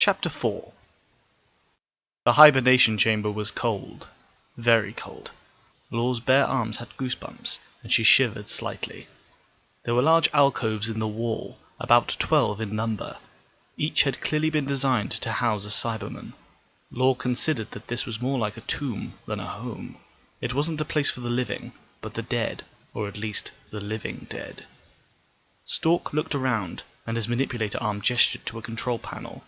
Chapter 4. The hibernation chamber was cold. Very cold. Lor's bare arms had goosebumps, and she shivered slightly. There were large alcoves in the wall, about 12 in number. Each had clearly been designed to house a Cyberman. Lor considered that this was more like a tomb than a home. It wasn't a place for the living, but the dead, or at least the living dead. Stork looked around, and his manipulator arm gestured to a control panel.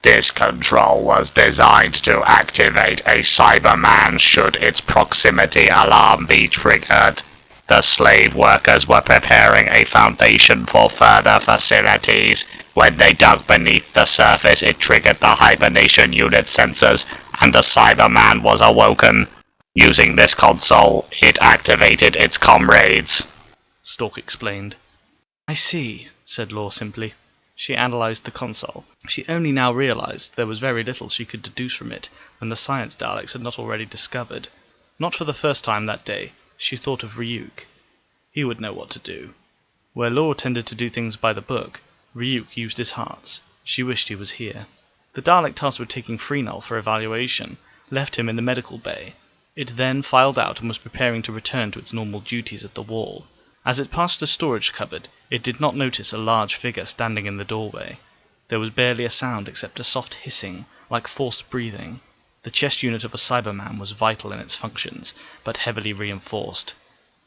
This control was designed to activate a Cyberman should its proximity alarm be triggered. The slave workers were preparing a foundation for further facilities. When they dug beneath the surface, it triggered the hibernation unit sensors, and the Cyberman was awoken. Using this console, it activated its comrades. Stork explained. I see, said Lor simply. She analysed the console. She only now realised there was very little she could deduce from it when the science Daleks had not already discovered. Not for the first time that day, she thought of Ryuk. He would know what to do. Where Lor tended to do things by the book, Ryuk used his hearts. She wished he was here. The Dalek tasked with taking Freenull for evaluation left him in the medical bay. It then filed out and was preparing to return to its normal duties at the wall. As it passed the storage cupboard, it did not notice a large figure standing in the doorway. There was barely a sound except a soft hissing, like forced breathing. The chest unit of a Cyberman was vital in its functions, but heavily reinforced.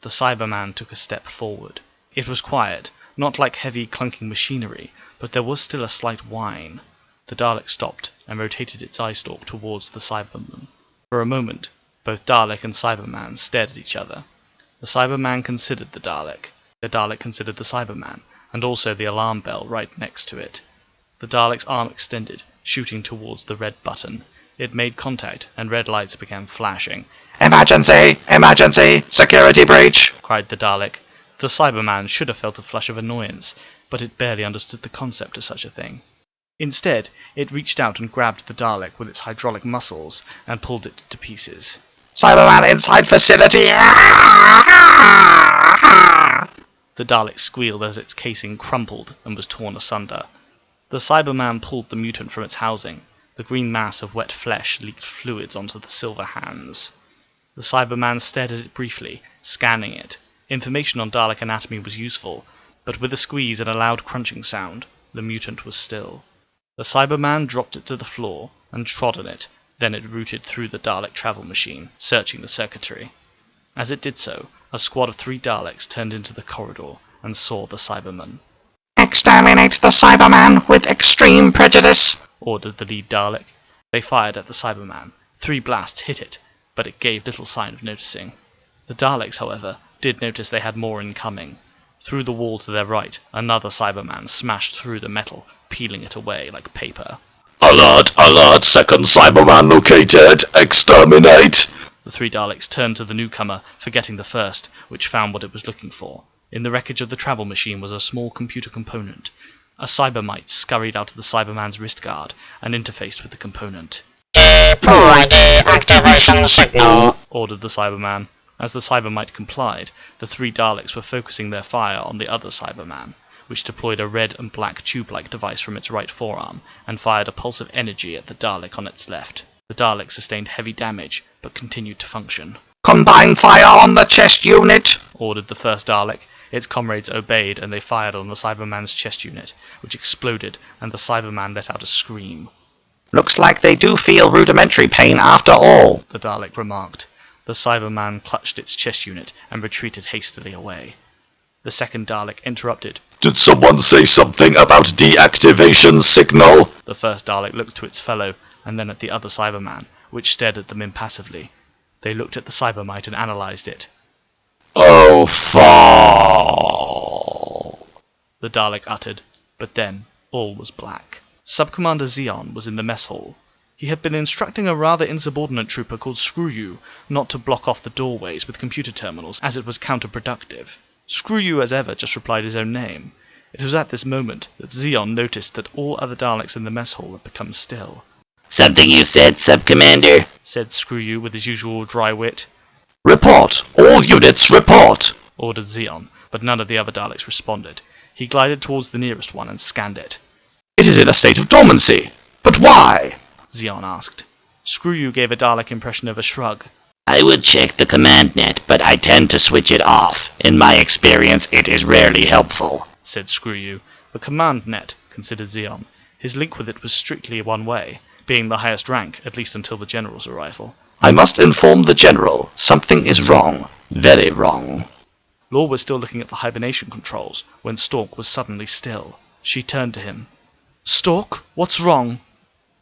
The Cyberman took a step forward. It was quiet, not like heavy clunking machinery, but there was still a slight whine. The Dalek stopped and rotated its eye stalk towards the Cyberman. For a moment, both Dalek and Cyberman stared at each other. The Cyberman considered the Dalek considered the Cyberman, and also the alarm bell right next to it. The Dalek's arm extended, shooting towards the red button. It made contact, and red lights began flashing. Emergency! Emergency! Security breach! Cried the Dalek. The Cyberman should have felt a flush of annoyance, but it barely understood the concept of such a thing. Instead, it reached out and grabbed the Dalek with its hydraulic muscles, and pulled it to pieces. Cyberman inside facility! The Dalek squealed as its casing crumpled and was torn asunder. The Cyberman pulled the mutant from its housing. The green mass of wet flesh leaked fluids onto the silver hands. The Cyberman stared at it briefly, scanning it. Information on Dalek anatomy was useful, but with a squeeze and a loud crunching sound, the mutant was still. The Cyberman dropped it to the floor and trod on it. Then it rooted through the Dalek travel machine, searching the circuitry. As it did so, a squad of 3 Daleks turned into the corridor and saw the Cyberman. Exterminate the Cyberman with extreme prejudice! Ordered the lead Dalek. They fired at the Cyberman. 3 blasts hit it, but it gave little sign of noticing. The Daleks, however, did notice they had more incoming. Through the wall to their right, another Cyberman smashed through the metal, peeling it away like paper. Alert! Alert! Second Cyberman located! Exterminate! The 3 Daleks turned to the newcomer, forgetting the first, which found what it was looking for. In the wreckage of the travel machine was a small computer component. A Cybermite scurried out of the Cyberman's wrist guard and interfaced with the component. Deploy the activation signal! Ordered the Cyberman. As the Cybermite complied, the 3 Daleks were focusing their fire on the other Cyberman, which deployed a red and black tube-like device from its right forearm and fired a pulse of energy at the Dalek on its left. The Dalek sustained heavy damage, but continued to function. Combine fire on the chest unit! Ordered the first Dalek. Its comrades obeyed, and they fired on the Cyberman's chest unit, which exploded, and the Cyberman let out a scream. Looks like they do feel rudimentary pain after all, the Dalek remarked. The Cyberman clutched its chest unit and retreated hastily away. The second Dalek interrupted. Did someone say something about deactivation signal? The first Dalek looked to its fellow, and then at the other Cyberman, which stared at them impassively. They looked at the Cybermite and analysed it. Oh, fall! The Dalek uttered, but then all was black. Sub-Commander Zeon was in the mess hall. He had been instructing a rather insubordinate trooper called Screw You not to block off the doorways with computer terminals, as it was counterproductive. Screw You, as ever, just replied his own name. It was at this moment that Zeon noticed that all other Daleks in the mess hall had become still. Something you said, Sub-Commander, said Screw You with his usual dry wit. Report! All units report! Ordered Zeon, but none of the other Daleks responded. He glided towards the nearest one and scanned it. It is in a state of dormancy. But why? Xeon asked. Screw-You gave a Dalek impression of a shrug. I would check the command net, but I tend to switch it off. In my experience, it is rarely helpful, said Screw-You. The command net, considered Xeon. His link with it was strictly one way, being the highest rank, at least until the General's arrival. I must inform the General. Something is wrong. Very wrong. Law was still looking at the hibernation controls, when Stork was suddenly still. She turned to him. Stork, what's wrong?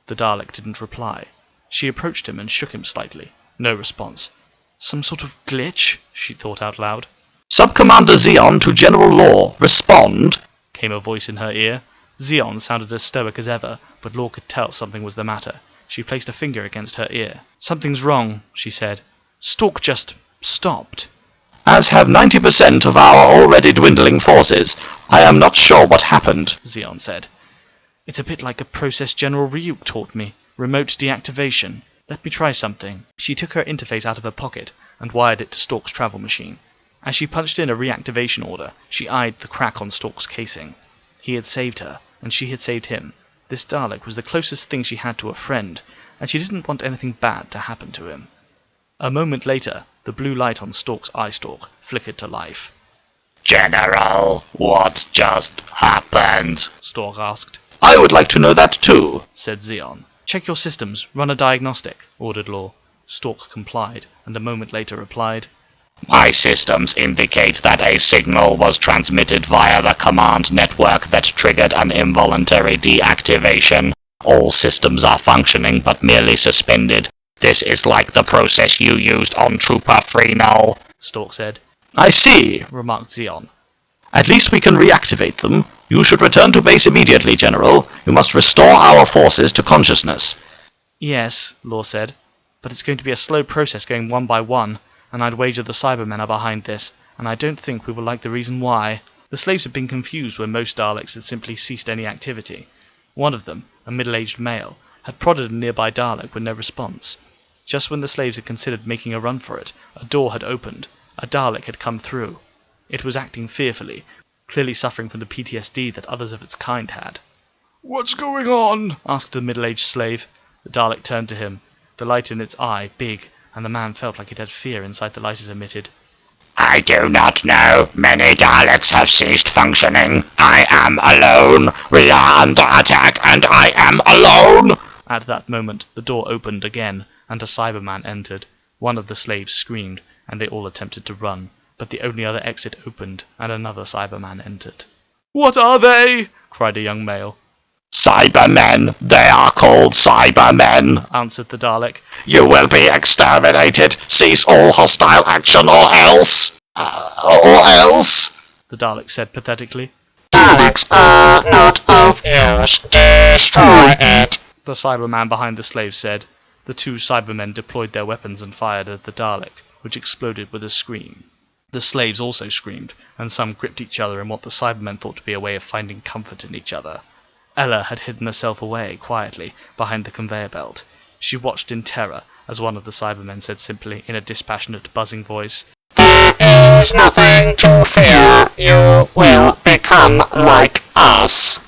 The Dalek didn't reply. She approached him and shook him slightly. No response. Some sort of glitch, she thought out loud. Sub-Commander Xeon to General Law. Respond, came a voice in her ear. Xeon sounded as stoic as ever, but Law could tell something was the matter. She placed a finger against her ear. Something's wrong, she said. Stork just stopped. As have 90% of our already dwindling forces. I am not sure what happened, Xeon said. It's a bit like a process General Ryuk taught me. Remote deactivation. Let me try something. She took her interface out of her pocket and wired it to Stork's travel machine. As she punched in a reactivation order, she eyed the crack on Stork's casing. He had saved her, and she had saved him. This Dalek was the closest thing she had to a friend, and she didn't want anything bad to happen to him. A moment later, the blue light on Stork's eye stalk flickered to life. General, what just happened? Stork asked. I would like to know that too, said Xeon. Check your systems, run a diagnostic, ordered Law. Stork complied, and a moment later replied, My systems indicate that a signal was transmitted via the command network that triggered an involuntary deactivation. All systems are functioning but merely suspended. This is like the process you used on Trooper Freenol, Stork said. I see, remarked Xeon. At least we can reactivate them. You should return to base immediately, General. You must restore our forces to consciousness. Yes, Law said, but it's going to be a slow process going one by one, and I'd wager the Cybermen are behind this, and I don't think we will like the reason why. The slaves had been confused when most Daleks had simply ceased any activity. One of them, a middle-aged male, had prodded a nearby Dalek with no response. Just when the slaves had considered making a run for it, a door had opened. A Dalek had come through. It was acting fearfully, clearly suffering from the PTSD that others of its kind had. "What's going on?" asked the middle-aged slave. The Dalek turned to him, the light in its eye big, and the man felt like it had fear inside the light it emitted. I do not know. Many Daleks have ceased functioning. I am alone. We are under attack, and I am alone. At that moment, the door opened again, and a Cyberman entered. One of the slaves screamed, and they all attempted to run, but the only other exit opened, and another Cyberman entered. "What are they?" cried a young male. Cybermen. They are called Cybermen, answered the Dalek. You will be exterminated. Cease all hostile action or else. The Dalek said pathetically. Daleks are not of use. Destroy it. The Cyberman behind the slave said. The two Cybermen deployed their weapons and fired at the Dalek, which exploded with a scream. The slaves also screamed, and some gripped each other in what the Cybermen thought to be a way of finding comfort in each other. Ella had hidden herself away, quietly, behind the conveyor belt. She watched in terror, as one of the Cybermen said simply, in a dispassionate, buzzing voice, There is nothing to fear. You will become like us.